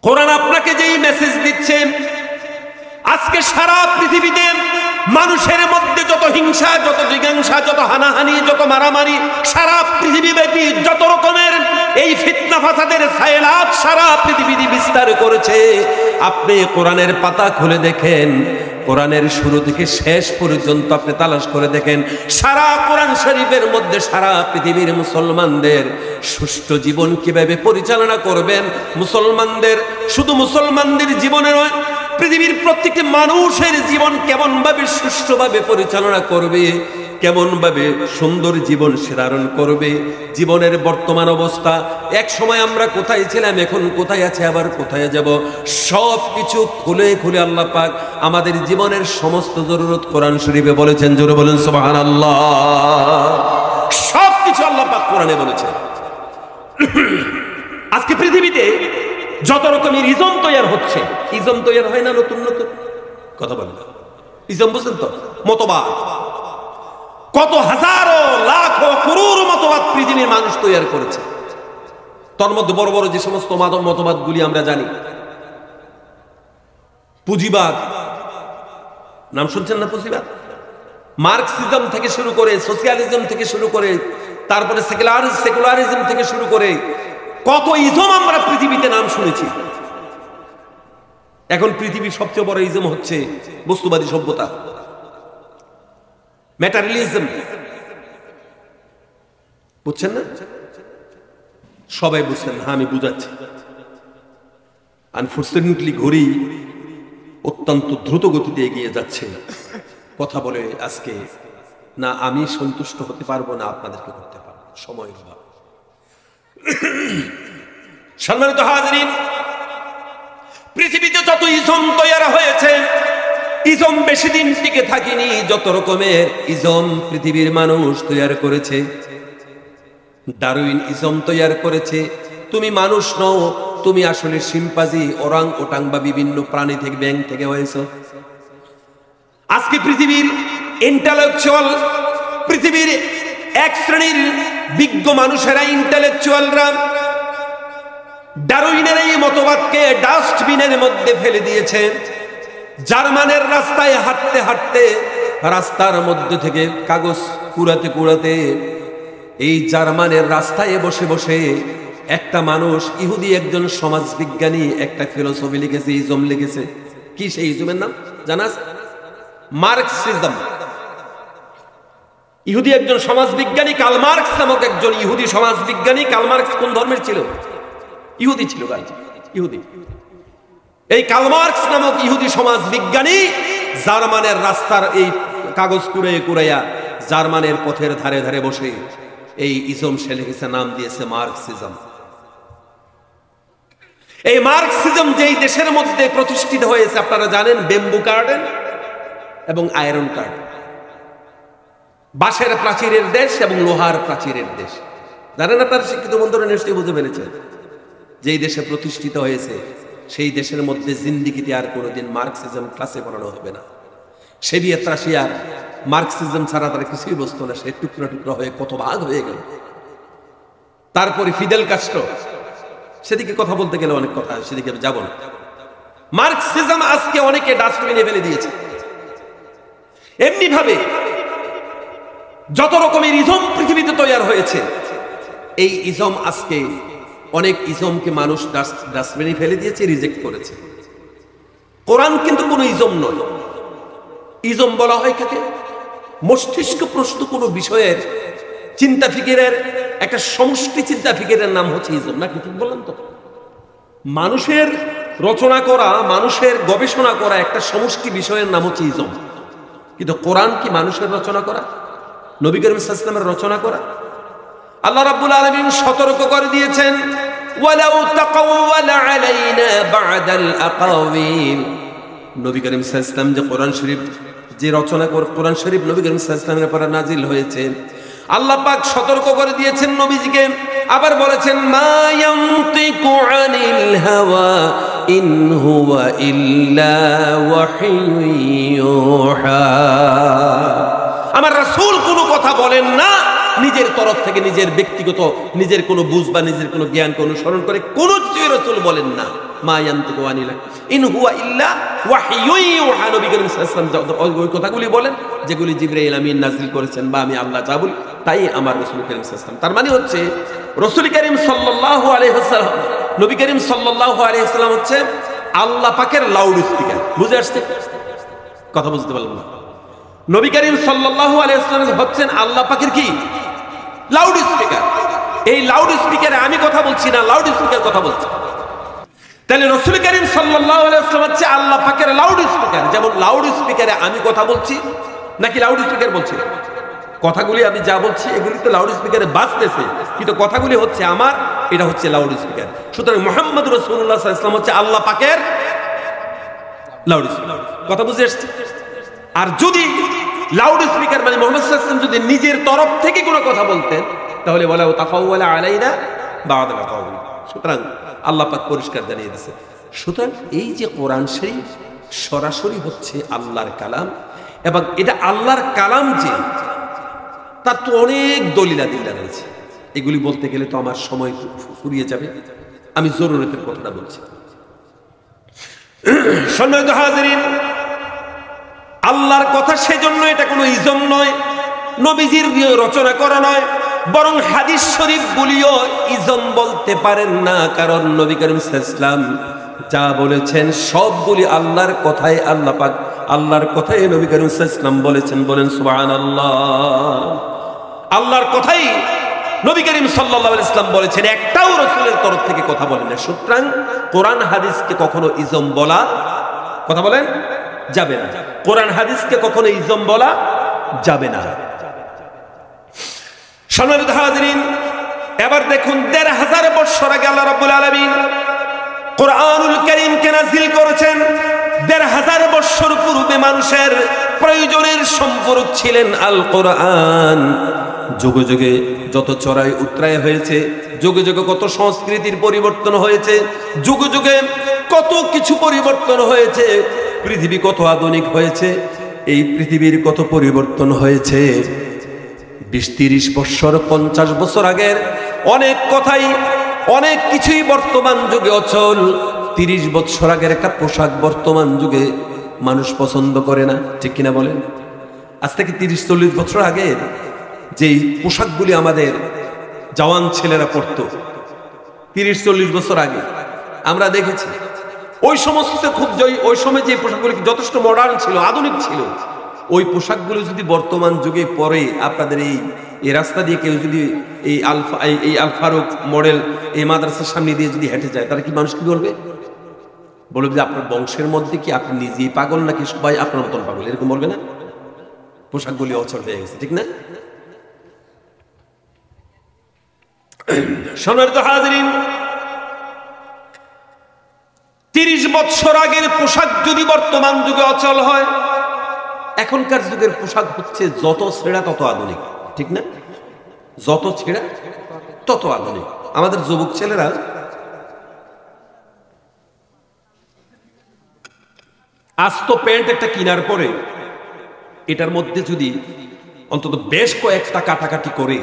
কোরআন আপনাকে যেই মেসেজ দিচ্ছে, আজকে সারা পৃথিবীতে মানুষের মধ্যে যত হিংসা, যত জিজ্ঞাসা, যত হানাহানি, যত মারামারি, সারা পৃথিবীব্যাপী যত রকমের এই ফিতনা ফাসাদের সায়লাব সারা পৃথিবী বিস্তার করেছে। আপনি কোরআনের পাতা খুলে দেখেন, কোরআনের শুরু থেকে শেষ পর্যন্ত আপনি তালাশ করে দেখেন, সারা কোরআন শরীফের মধ্যে সারা পৃথিবীর মুসলমানদের সুষ্ঠু জীবন কিভাবে পরিচালনা করবেন, মুসলমানদের শুধু মুসলমানদের জীবনে নয়, পৃথিবীর প্রত্যেকটি মানুষের জীবন কেমন ভাবে সুষ্ঠুভাবে পরিচালনা করবে, কেমন ভাবে সুন্দর জীবন সে ধারণ করবে, জীবনের বর্তমান অবস্থা, এক সময় আমরা কোথায় ছিলাম, এখন কোথায় আছে, আবার কোথায় যাব, সব কিছু খুলে খুলে আল্লাহ পাক আমাদের জীবনের সমস্ত জরুরত কোরআন শরীফে বলেছেন। জোরে বলেন সুবহানাল্লাহ। সব কিছু আল্লাহ পাক কোরআনে বলেছেন। আজকে পৃথিবীতে যত রকমের ইজম তৈরি হচ্ছে, ইজম তৈরি হয় না নতুন নতুন, কথা বলেন, ইজম বুঝলেন তো, মতবাদ, কত হাজারো লাখো করোড় মতবাদ পৃথিবীর মানুষ তৈরি করেছে। তার মধ্যে বড় বড় যে সমস্ত মতবাদ গুলি আমরা জানি, পুঁজিবাদ, নাম শুনছেন না? পুঁজিবাদ, মার্কসিজম থেকে শুরু করে, সোশিয়ালিজম থেকে শুরু করে, তারপরে সেকুলারিজম থেকে শুরু করে কত ইজম আমরা পৃথিবীতে নাম শুনেছি। এখন পৃথিবীর সবচেয়ে বড় ইজম হচ্ছে বস্তুবাদী সভ্যতা, ম্যাটেরিয়ালিজম। বুঝছেন না? সবাই বুঝছেন না, আমি বুঝাচ্ছি। আনফরচুনেটলি ঘড়ি অত্যন্ত দ্রুত গতিতে এগিয়ে যাচ্ছে। কথা বলে আজকে না আমি সন্তুষ্ট হতে পারবো, না আপনাদেরকে করতে পারবো, সময়ের অভাব। সম্মানিত হাজিরিন, পৃথিবীতে যত ইজম তৈরি হয়েছে, ইজম বেশি দিন টিকে থাকেনি। যত রকমের ইজম পৃথিবীর মানুষ তৈরি করেছে, ডারউইন ইজম তৈরি করেছে, তুমি মানুষ নও, তুমি আসলে শিম্পাজি, ওরাং ওটাং বা বিভিন্ন প্রাণী থেকে, ব্যাঙ থেকে হয়েছো। আজকে পৃথিবীর ইন্টেলেকচুয়াল, পৃথিবীর এক শ্রেণীর বিজ্ঞ মানুষেরা, ইন্টেলেকচুয়ালরা ডারউইনের এই মতবাদকে ডাস্টবিনের মধ্যে ফেলে দিয়েছে। জার্মানের রাস্তায় হাঁটতে হাঁটতে, রাস্তার মধ্যে থেকে কাগজ কুড়াতে কুড়াতে, এই জার্মানের রাস্তায় বসে বসে একটা মানুষ, ইহুদি একজন সমাজবিজ্ঞানী একটা ফিলোসফি লিখেছে, ইজম লিখেছে। কি সেই ইজমের নাম জানাস? মার্কসিজম। ইহুদি একজন সমাজবিজ্ঞানী, কার্ল মার্কস নামক একজন ইহুদি সমাজবিজ্ঞানী। কার্ল মার্কস কোন ধর্মের ছিল? ইহুদি ছিল, ইহুদি। এই কার্ল মার্কস নামক ইহুদি সমাজবিজ্ঞানী জার্মানের রাস্তার এই কাগজ কুড়াইয়া কুড়াইয়া জার্মানের পথের ধারে ধারে বসে এই ইজম সে লিখেছে, নাম দিয়েছে মার্কসিজম। এই মার্কসিজম যেই দেশের মধ্যে প্রতিষ্ঠিত হয়েছে আপনারা জানেন, বেম্বু গার্ডেন এবং আয়রন গার্ডেন, বাঁশের প্রাচীরের দেশ এবং লোহার প্রাচীরের দেশ। জানেন আপনারা? শিক্ষিত বন্ধুরা নিশ্চয়ই বুঝে ফেলেছেন। যেই দেশে প্রতিষ্ঠিত হয়েছে সেই দেশের মধ্যে জিন্দিগিতে আর কোনোদিন মার্কসিজম ক্লাসে পড়ানো হবে না। সোভিয়েত রাশিয়ার মার্কসিজম ছাড়া তারা কিছুই বুঝতো না, সে টুকরা টুকরা হয়ে কত ভাগ হয়ে গেল। তারপরে ফিদেল কাস্ট্রো, সেদিকে কথা বলতে গেলে অনেক কথা, সেদিকে যাব না। মার্কসিজম আজকে অনেকে ডাস্টবিনে ফেলে দিয়েছে। এমনি ভাবে যত রকমের ইজম পৃথিবীতে তৈরি হয়েছে, এই ইজম আজকে অনেক ইজমকে মানুষ ডাস্টবিনে ফেলে দিয়েছে, রিজেক্ট করেছে। কোরআন কিন্তু কোনো ইজম নয়। ইজম বলা হয় কাকে? মস্তিষ্ক প্রস্তুত কোনো বিষয়ের চিন্তা ফিকিরের একটা সমষ্টি চিন্তা ফিকিরের নাম হচ্ছে ইজম। নাকি ঠিক বললাম তো? মানুষের রচনা করা, মানুষের গবেষণা করা একটা সমষ্টি বিষয়ের নাম হচ্ছে ইজম। কিন্তু কোরআন কি মানুষের রচনা করা? নবী করিম সাল্লাল্লাহু আলাইহি ওয়াসাল্লামের রচনা করা? আল্লাহ রাব্বুল আলামিন সতর্ক করে দিয়েছেন, ওয়ালাউ তাকাওয়ালা আলাইনা বা'দাল আকাওয়িল। নবী করিম সাল্লাল্লাহু আলাইহি ওয়াসাল্লাম যে কোরআন শরীফ যে রচনা করে, কোরআন শরীফ নবী করিম সাল্লাল্লাহু আলাইহি ওয়াসাল্লামের উপর নাজিল হয়েছে, আল্লাহ পাক সতর্ক করে দিয়েছেন নবীজিকে। আবার বলেছেন, মা ইয়ানতিকু আনিল হাওয়া ইন হুয়া ইল্লা ওয়াহিয়ুহা। আমার রাসূল কোনো কথা বলেন না, নিজের তরফ থেকে নিজের ব্যক্তিগত নিজের কোনো বুঝ বা নিজের কোনো জ্ঞানকে অনুসরণ করে কোনো কিছুই রাসূল বলেন না। মা ইয়ানতিকু আনিল ইন হুয়া ইল্লা ওয়াহয়ুন ইউহা। নবী করিম সাল্লাল্লাহু আলাইহি ওয়াসাল্লাম ওই কথাগুলি বলেন যেগুলি জিবরাইল আমিন নাযিল করেছেন বা আমি আল্লাহ যা বলি তাই আমার রাসূল করিম সাল্লাল্লাহু আলাইহি ওয়াসাল্লাম। তার মানে হচ্ছে রাসূল করিম সাল্লাল্লাহু আলাইহি ওয়াসাল্লাম, নবী করিম সাল্লাল্লাহু আলাইহি ওয়াসাল্লাম হচ্ছে আল্লাহ পাকের লাউড স্পিকার। বুঝে আসছে কথা? বুঝতে পারলাম না। নবী করিম সাল্লাল্লাহু আলাইহি ওয়াসাল্লাম হচ্ছেন আল্লাহ পাকের কি লাউড স্পিকার। এই লাউড স্পিকারে আমি কথা বলছি না, লাউড স্পিকার কথা বলছে। তাহলে রাসূল করিম সাল্লাল্লাহু আলাইহি ওয়াসাল্লাম হচ্ছে আল্লাহ পাকের লাউড স্পিকার। যেমন লাউড স্পিকারে আমি কথা বলছি নাকি লাউড স্পিকার বলছি? কথাগুলি আমি যা বলছি এগুলি তো লাউড স্পিকারে বাজতেছে, কিন্তু কথাগুলি হচ্ছে আমার, এটা হচ্ছে লাউড স্পিকার। সুতরাং মুহাম্মদ রাসূলুল্লাহ সাল্লাল্লাহু আলাইহি ওয়াসাল্লাম হচ্ছে আল্লাহ পাকের লাউড স্পিকার। কথা বুঝে আসছে? আর যদি লাউড স্পিকার মানে মুহাম্মদ সাল্লাল্লাহু আলাইহি ওয়াসাল্লাম যদি নিজের তরফ থেকে কোনো কথা বলতেন তাহলে বলা তাকাওয়ালা আলাইনা বা'দা কাওলি। সুতরাং আল্লাহ পাক পরিষ্কার জানিয়ে দিয়েছে। সুতরাং এই যে কোরআন শরীফ সরাসরি হচ্ছে আল্লাহর কালাম, এবং এটা আল্লাহর কালাম যে তার তো অনেক দলিল আদিল্লা রয়েছে। এগুলি বলতে গেলে তো আমার সময় ফুরিয়ে যাবে, আমি জরুরতের কথাটা বলছি। সম্মানিত হাজিরিন, আল্লাহর কথা সেজন্য এটা কোনো ইজম নয়, নবীজির রচনা করা নয়, বরং হাদিস শরীফ গুলিও ইজম বলতে পারেন না। কারণ নবী করিম সাল্লাল্লাহু আলাইহি ওয়াসাল্লাম যা বলেছেন সবগুলি আল্লাহর কথাই, আল্লাহ পাক আল্লাহর কথাই নবী করিম সাল্লাল্লাহু আলাইহি ওয়াসাল্লাম বলেছেন। বলেন সুবহানাল্লাহ। আল্লাহর কথাই নবী করিম সাল্লাল্লাহু আলাইহি ওয়াসাল্লাম বলেছেন, একটাও রাসূলের তরফ থেকে কথা বলেন না। সুতরাং কোরআন হাদিসকে কখনো ইজম বলা, কথা বলেন, যাবে না। কোরআন হাদিসকে কখনো ইজম বলা যাবে না। সম্মানিত হাজিরিন, এবার দেখুন ১৫০০ বছর আগে আল্লাহ রাব্বুল আলামিন কোরআনুল কারীমকে নাযিল করেছেন। ১৫০০ বছর পূর্বে মানুষের প্রয়োজনের সম্পর্ক ছিলেন আল কোরআন। যুগে যুগে যত চড়াই উতরাই হয়েছে, যুগে যুগে কত সংস্কৃতির পরিবর্তন হয়েছে, যুগে যুগে কত কিছু পরিবর্তন হয়েছে, পৃথিবী কত আধুনিক হয়েছে, এই পৃথিবীর কত পরিবর্তন হয়েছে। ২০-৩০ বছর ৫০ বছর আগের অনেক কথাই, অনেক কিছুই বর্তমান যুগে অচল। ৩০ বছর আগের একটা পোশাক বর্তমান যুগে মানুষ পছন্দ করে না, ঠিক কিনা বলেন? আজ থেকে ৩০-৪০ বছর আগের যেই পোশাকগুলি আমাদের জওয়ান ছেলেরা পরতো ৩০-৪০ বছর আগে আমরা দেখেছি, ওই সমস্ত খুব ওই সময় যে পোশাকগুলি যথেষ্ট মডার্ন ছিল, আধুনিক ছিল, ওই পোশাকগুলো যদি বর্তমান যুগে পরে আপনাদের এই রাস্তা দিয়ে কেউ যদি এই আল ফারুক মডেল এই মাদ্রাসার সামনে দিয়ে যদি হেঁটে যায়, তারা কি মানুষ কি বলবে? বলবে যে আপনার বংশের মধ্যে কি আপনি নিজেই পাগল নাকি সবাই আপনার মতন পাগল, এরকম বলবে না? পোশাকগুলি অচল হয়ে গেছে, ঠিক না? সম্মানিত হাজিরিন, ৩০ বছর আগের পোশাক যদি বর্তমান যুগে অচল হয়, এখনকার যুগের পোশাক হচ্ছে যত ছেঁড়া তত আধুনিক, ঠিক না? যত ছেঁড়া তত আধুনিক। আমাদের যুবক ছেলেরা আস্ত প্যান্ট একটা কেনার পরে এটার মধ্যে যদি অন্তত বেশ কয়েকটা কাটাকাটি করে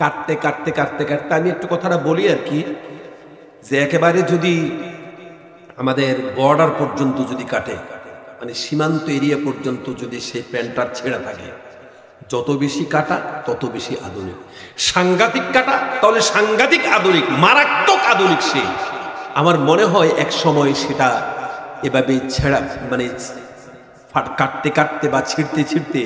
কাটতে কাটতে কাটতে কাটতে, আমি একটু কথাটা বলি আর কি, যে একেবারে যদি আমাদের বর্ডার পর্যন্ত যদি কাটে, মানে সীমান্ত এরিয়া পর্যন্ত যদি সেই প্যান্টটার ছেঁড়া থাকে, যত বেশি কাটা তত বেশি আধুনিক। সাংঘাতিক কাটা তাহলে সাংঘাতিক আধুনিক, মারাত্মক আধুনিক সে। আমার মনে হয় এক সময় সেটা এভাবে ছেঁড়া মানে কাটতে কাটতে বা ছিঁড়তে ছিঁড়তে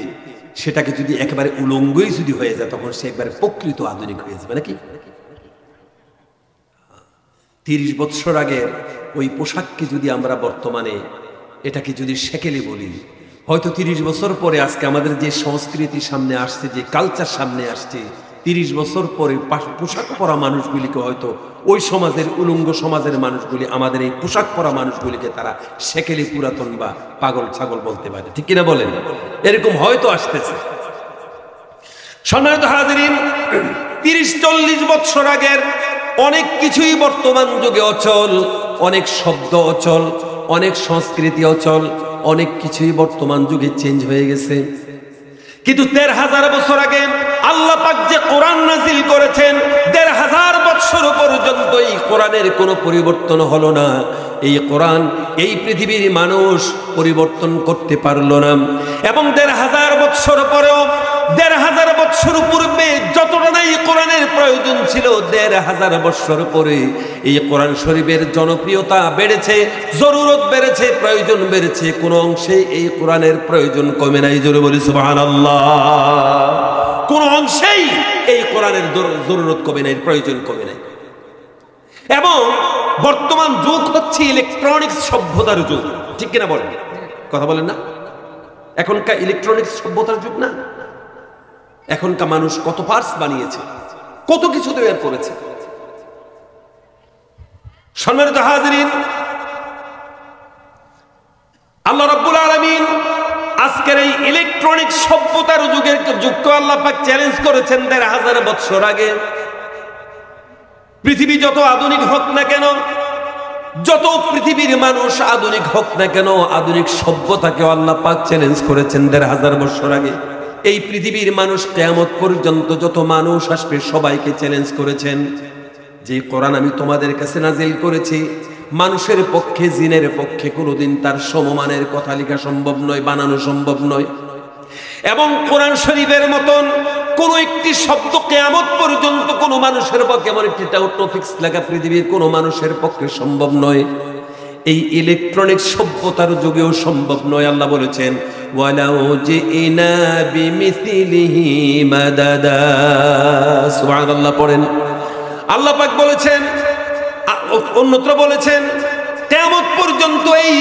সেটাকে যদি একেবারে উলঙ্গই যদি হয়ে যায়, তখন সে একবারে প্রকৃত আধুনিক হয়ে যাবে নাকি? ৩০ বছর আগের ওই পোশাককে যদি আমরা বর্তমানে এটাকে যদি সেকেলে বলি, হয়তো ৩০ বছর পরে আজকে আমাদের যে সংস্কৃতি সামনে আসছে, যে কালচার সামনে আসছে, ৩০ বছর পরে পোশাক পরা মানুষগুলিকে হয়তো ওই সমাজের উলঙ্গ সমাজের মানুষগুলি আমাদের এই পোশাক পরা মানুষগুলিকে তারা সেকেলে পুরাতন বা পাগল ছাগল বলতে পারে, ঠিক কিনা বলেন? এরকম হয়তো আসতেছে। সম্মানিত হাজিরিন, ৩০-৪০ বছর আগের অনেক কিছুই বর্তমান যুগে অচল, অনেক শব্দ অচল, অনেক সংস্কৃতি অচল, অনেক কিছুই বর্তমান যুগে চেঞ্জ হয়ে গেছে। কিন্তু ১৩,০০০ বছর আগে আল্লাহ পাক যে কোরআন নাজিল করেছেন ১৫০০ বছর পর্যন্ত এই কোরআনের কোনো পরিবর্তন হলো না। এই কোরআন এই পৃথিবীর মানুষ পরিবর্তন করতে পারলো না। এবং ১৫০০ বছর পরেও ১৫০০ বছর পূর্বে যতটা না এই কোরআনের প্রয়োজন ছিল, ১৫০০ বছর পরে এই কোরআন শরীফের জনপ্রিয়তা বেড়েছে, জরুরত বেড়েছে, প্রয়োজন বেড়েছে। কোনো অংশে এই কোরআনের প্রয়োজন কমে নাই। জোরে বলি সুবহানাল্লাহ। কোন অংশেই এই কোরআনের জরুরত কমে নাই, প্রয়োজন কমে নাই। এবং বর্তমান যুগ হচ্ছে ইলেকট্রনিক্স সভ্যতার যুগ, ঠিক কিনা বলেন? কথা বলেন না? এখনকার ইলেকট্রনিক্স সভ্যতার যুগ না? এখনকার মানুষ কত পার্টস বানিয়েছে, কত কিছু তৈরি করেছে। সম্মানিত হাজিরিন, আল্লাহ রাব্বুল আলামিন আজকের এই ইলেকট্রনিক সভ্যতার যুগকে আল্লাহ পাক চ্যালেঞ্জ করেছেন ১৫০০ বছর আগে। পৃথিবী যত আধুনিক হোক না কেন, যত পৃথিবীর মানুষ আধুনিক হোক না কেন, আধুনিক সভ্যতাকে আল্লাহ পাক চ্যালেঞ্জ করেছেন ১৫০০ বছর আগে। এই পৃথিবীর মানুষ কিয়ামত পর্যন্ত যত মানুষ আসবে সবাইকে চ্যালেঞ্জ করেছেন যে কোরআন আমি তোমাদের কাছে নাজিল করেছি, মানুষের পক্ষে জিনের পক্ষে কোনোদিন তার সমমানের কথা লেখা সম্ভব নয়, বানানো সম্ভব নয়। এবং কোরআন শরীফের মতন কোন একটি শব্দ কিয়ামত পর্যন্ত কোনো মানুষের পক্ষে, এমন একটি টপিক্স লেখা পৃথিবীর কোনো মানুষের পক্ষে সম্ভব নয়। এই ইলেকট্রনিক সভ্যতার যুগেও সম্ভব নয়। আল্লাহ বলেছেন ওয়ালাউ জিনা বিমিসলিহি মাদাদা। সুবহানাল্লাহ পড়েন। আল্লাহ পাক বলেছেন, অন্যত্র বলেছেন কিয়ামত পর্যন্ত এই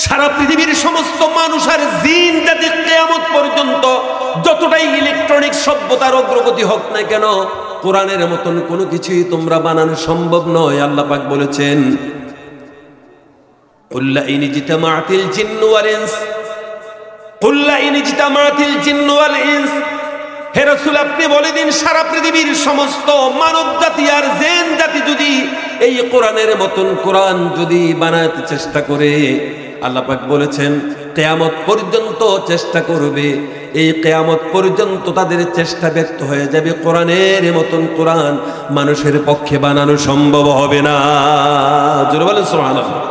সারা পৃথিবীর সমস্ত মানুষ আর জিন জাতি কিয়ামত পর্যন্ত যতটাই ইলেকট্রনিক সভ্যতার অগ্রগতি হোক না কেন, কোরআনের মতন কোনো কিছুই তোমরা বানানো সম্ভব নয়। আল্লাহ পাক বলেছেন কুল্লা in জিতামাআতিল জিন্নু wall ins, Kulla in জিতামাআতিল জিন্নু ওয়াল ইনস, হে রাসূল আপনি বলে দিন সারা পৃথিবীর সমস্ত মানব জাতি আর জিন জাতি যদি এই কোরআনের মতন কোরআন যদি বানাতে চেষ্টা করে, আল্লাহ পাক বলেছেন কিয়ামত পর্যন্ত চেষ্টা করবে, এই কিয়ামত পর্যন্ত তাদের চেষ্টা ব্যর্থ হয়ে যাবে। কোরআনের মতন কোরআন মানুষের পক্ষে বানানো সম্ভব হবে না। জোরে বলেন সুবহানাল্লাহ।